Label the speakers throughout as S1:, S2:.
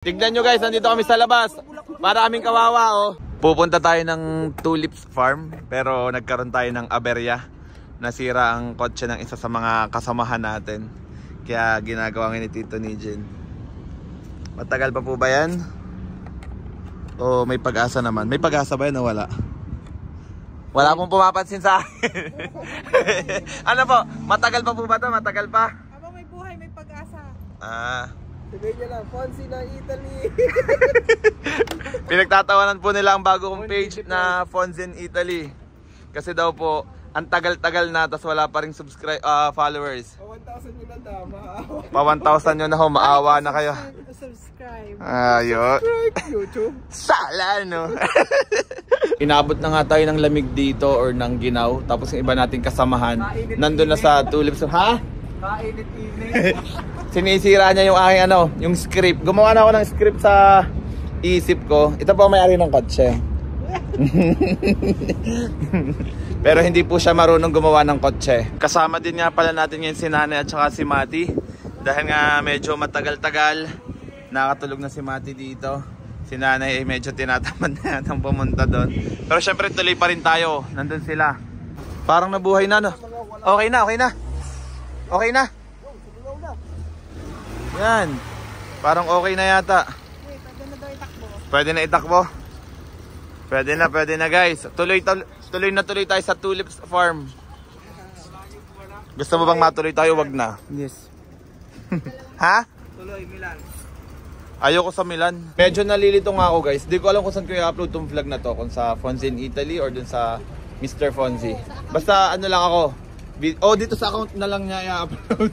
S1: Tignan nyo guys, nandito kami sa labas. Para kaming kawawa oh. Pupunta tayo ng Tulips Farm, pero nagkaroon tayo ng aberya. Nasira ang kotse ng isa sa mga kasamahan natin. Kaya ginagawa ni Tito Nijin. Matagal pa po ba yan? O may pag-asa naman? May pag-asa ba yan o wala? Wala pong pumapansin sa akin. Ano po? Matagal pa po ba ito? Matagal pa?
S2: Habang may buhay, may pag-asa.
S3: Sabihin niya lang, Fonzie ng Italy.
S1: Pinagtatawanan po nila ang bago kong page na Fonzie in Italy. Kasi daw po, ang tagal-tagal na, tas wala pa ring followers.
S3: Pa 1,000 yun na dama.
S1: Pa 1,000 yun na ho, maawa na kayo.
S2: Subscribe.
S1: Ayun.
S3: YouTube.
S1: Sala, no? Inabot na nga tayo ng lamig dito or ng ginaw. Tapos yung iba nating kasamahan, nandun na sa Tulips. Ha?
S3: Kainit-init.
S1: Sinisira niya yung aking yung script. Gumawa na ako ng script sa isip ko. Ito po may-ari ng kotse. Pero hindi po siya marunong gumawa ng kotse. Kasama din nga pala natin ngayon si Nanay at saka si Mati. Dahil nga medyo matagal-tagal nakatulog na si Mati dito. Si Nanay ay medyo tinatamad na yatang pumunta doon. Pero syempre tuloy pa rin tayo. Nandun sila. Parang nabuhay na no. Okay na, okay na. Okay na. Yan. Parang okay na yata. Pwede na itakbo. Pwede na guys. Tuloy tayo sa Tulips Farm. Gusto mo bang matuloy tayo? Wag na.
S3: Yes.
S1: Ha?
S3: Tuloy, Milan.
S1: Ayoko sa Milan. Medyo nalilito nga ako guys. Di ko alam kung saan ko i-upload tong vlog na to. Kung sa Fonzie in Italy or dun sa Mr. Fonzie. Basta ano lang ako. Oh, dito sa account na lang niya i-upload.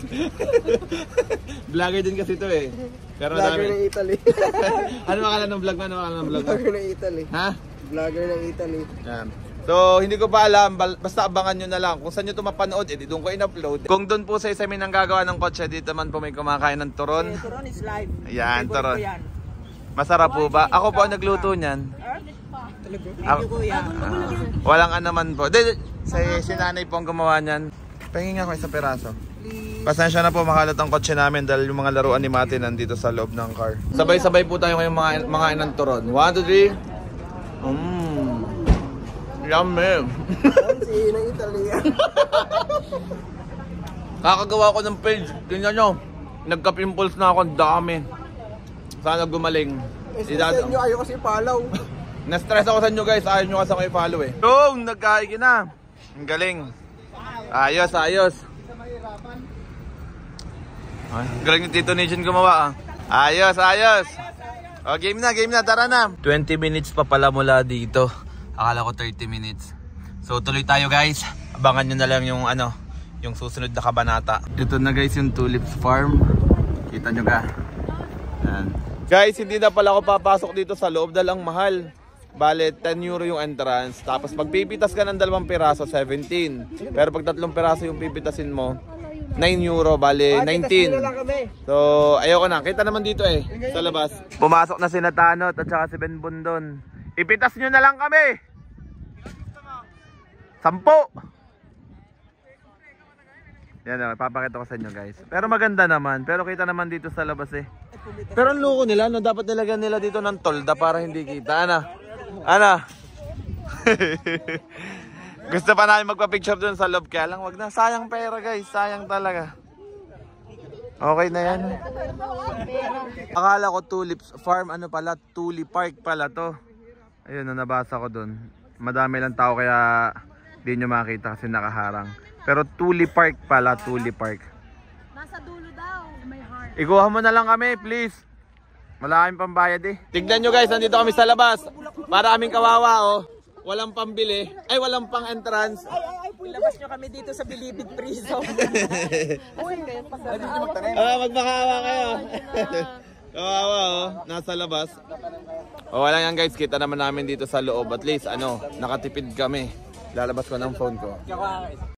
S1: Vlogger din kasi ito eh. Pero
S3: Vlogger ng Italy.
S1: Ano pangalan ng vlog mo? Ano pangalan ng vlog mo?
S3: Vlogger ng Italy.
S1: Ha?
S3: Vlogger ng Italy.
S1: Yan. So, hindi ko pa alam. Basta abangan nyo na lang. Kung saan nyo ito mapanood, edi doon ko in-upload. Kung doon po sa isa may nanggagawa ng kotse, dito man po may kumakain ng turon.
S2: Turon is live.
S1: Yan, turon. Masarap po ba? Ako po ang nagluto niyan. Walang naman po. Si nanay po ang gumawa niyan. Pahingin nga ko isang peraso. Pasensya na po, makalat ang kotse namin dahil yung mga laruan ni Mati nandito sa loob ng car. Sabay-sabay po tayo ngayong mga inang turon. 1, 2, 3. Yummy.
S3: Fonzie ng Italy.
S1: Kakagawa ko ng page. Tingnan nyo. Nagka-pimples na ako. Ang dami. Sana gumaling.
S3: Sa inyo, ayaw kasi follow.
S1: Na-stress ako sa inyo guys. Ayaw nyo kasi ako i-follow eh. Boom! Nagkaigi na. Ang galing. Ayos, ayos. Ay, galing yung Tito Nijin gumawa ah. Ayos, ayos. O, game na. Tara na. 20 minutes pa pala mula dito. Akala ko 30 minutes. So, tuloy tayo guys. Abangan nyo na lang yung yung susunod na kabanata. Ito na guys yung Tulips Farm. Kita nyo ka. Yan. Guys, hindi na pala ako papasok dito sa loob dahil ang mahal. Bale, 10 euro yung entrance. Tapos pag pipitas ka ng 2 piraso, 17. Pero pag 3 piraso yung pipitasin mo, 9 euro, bale 19. So, ayoko na. Kita naman dito eh, sa labas. Pumasok na si Natanot at saka si Ben Bundon. Ipitas nyo na lang kami! 10! Yan, papakita ko sa inyo guys. Pero maganda naman. Pero kita naman dito sa labas eh. Pero ang loko nila, no? Dapat nilagyan nila dito ng tolda para hindi kita. Ana? Gusto pa namin magpa-picture dun sa loob. Kaya lang, wag na. Sayang pera guys. Sayang talaga. Okay na yan. Akala ko Tulips Farm. Ano pala? Tuli Park pala to. Ayun, nabasa ko dun. Madami lang tao kaya di nyo makita kasi nakaharang. Pero Tuli Park pala, Tuli Park.
S2: Nasa dulo daw, may heart.
S1: Ikuha mo na lang kami, please. Wala kaming pambayad eh. Tignan nyo guys, nandito kami sa labas. Para kaming kawawa oh. Walang pambili. Ay, walang pang entrance.
S2: Ilabas nyo kami dito sa Bilibid Prison.
S1: Magmakawa kayo. Kawawa oh, nasa labas. O wala yan guys, kita naman namin dito sa loob. At least nakatipid kami. Lalabas ko ng phone ko.